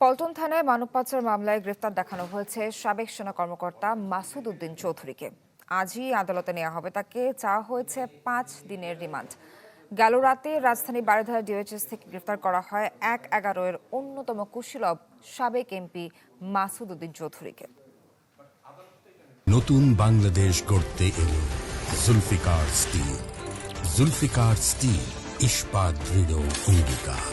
পল্টন থানায় মানব পাচার মামলায় গ্রেফতার দেখানো হয়েছে সাবেক সেনা কর্মকর্তা মাসুদ উদ্দিন চৌধুরীকে। আজই আদালতে নেওয়া হবে তাকে। চাওয়া হয়েছে 5 দিনের রিমান্ড। গেল রাতে রাজধানী বারিধারা ডিওএইচএস থেকে গ্রেফতার করা হয় 1/11 এর অন্যতম কুশীলব সাবেক এমপি মাসুদ উদ্দিন চৌধুরীকে। নতুন বাংলাদেশ গড়তে এলো জুলফিকার স্টিল। জুলফিকার স্টিল, ইস্পাত দৃঢ় অঙ্গীকার।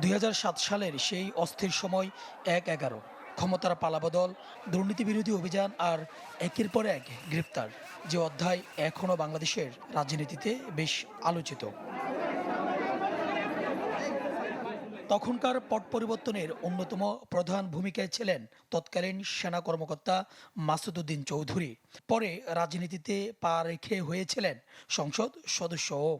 2007 সালের সেই অস্থির সময় 1/11 ক্ষমতার পালাবদল, দুর্নীতি বিরোধী অভিযান আর একের পর এক গ্রেপ্তার, যে অধ্যায় এখনও বাংলাদেশের রাজনীতিতে বেশ আলোচিত। তখনকার পট পরিবর্তনের অন্যতম প্রধান ভূমিকায় ছিলেন তৎকালীন সেনা কর্মকর্তা মাসুদ উদ্দিন চৌধুরী। পরে রাজনীতিতে পা রেখে হয়েছিলেন সংসদ সদস্যও।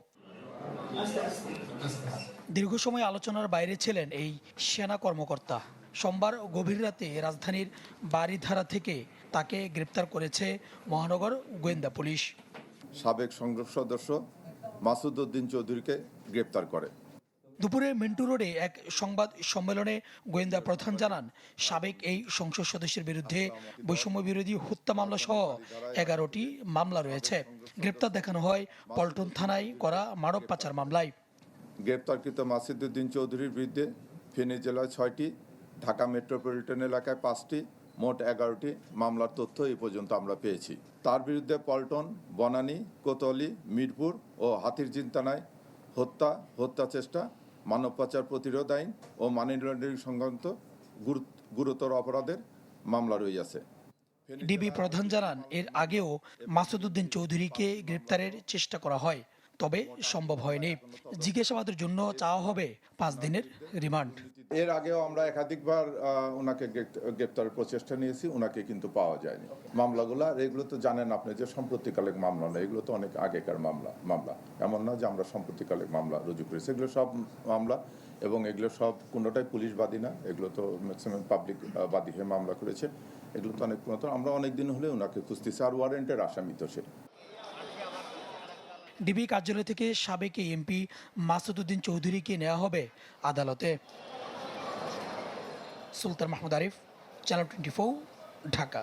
দীর্ঘ সময় আলোচনার বাইরে ছিলেন এই সেনা কর্মকর্তা। সোমবার গভীর রাতে রাজধানীর বারিধারা থেকে তাকে গ্রেপ্তার করেছে মহানগর গোয়েন্দা পুলিশ। সাবেক সংসদ সদস্য মাসুদ উদ্দিন চৌধুরীকে গ্রেপ্তার করে। দুপুরে মিন্টু রোডে এক সংবাদ সম্মেলনে গোয়েন্দা প্রধান জানান, সাবেক এই সংসদ সদস্যের বিরুদ্ধে বৈষম্য বিরোধী হত্যা মামলা সহ 11টি মামলা রয়েছে। গ্রেপ্তার দেখানো হয় পল্টন থানায় করা মানব পাচার মামলায়। গ্রেপ্তারকৃত মাসুদ উদ্দিন চৌধুরীর বিরুদ্ধে ফেনী জেলায় 6টি, ঢাকা মেট্রোপলিটন এলাকায় 5টি, মোট 11টি মামলার তথ্য এই পর্যন্ত আমরা পেয়েছি। তার বিরুদ্ধে পল্টন, বনানী, কোতোয়ালি, মিরপুর ও হাতিরঝিল থানায় হত্যা চেষ্টা, মানব পাচার প্রতিরোধ আইন ও মানি লন্ডারিং সংক্রান্ত গুরুতর অপরাধের মামলা রয়েছে। ডিবি প্রধান জানান, এর আগেও মাসুদ উদ্দিন চৌধুরীকে গ্রেপ্তারের চেষ্টা করা হয়, তবে সম্ভব হয়নি। জিজ্ঞাসাবাদের জন্য চাওয়া হবে 5 দিনের রিমান্ড। এর আগেও আমরা একাধিকবার ওনাকে গ্রেপ্তারের প্রচেষ্টা নিয়েছি, ওনাকে কিন্তু পাওয়া যায়নি। মামলাগুলো আর এগুলো তো জানেন আপনি যে সাম্প্রতিককালের মামলা না, এগুলো তো অনেক আগেকার মামলা। এমন না যে আমরা সাম্প্রতিককালের মামলা রুজু করেছি। এগুলো সব মামলা এবং এগুলো সব কোনোটাই পুলিশ বাদী না, এগুলো তো ম্যাক্সিমাম পাবলিক বাদী হয়ে মামলা করেছে। এগুলো তো অনেক পুরাতন। আমরা অনেক দিন হলে ওনাকে খুঁজতেছি, আর ওয়ারেন্টের আসামি তো সে। ডিবি কার্যালয় থেকে সাবেক এমপি মাসুদ উদ্দিন চৌধুরীকে নেওয়া হবে আদালতে। সুলতান মাহমুদ আরিফ, চ্যানেল 24, ঢাকা।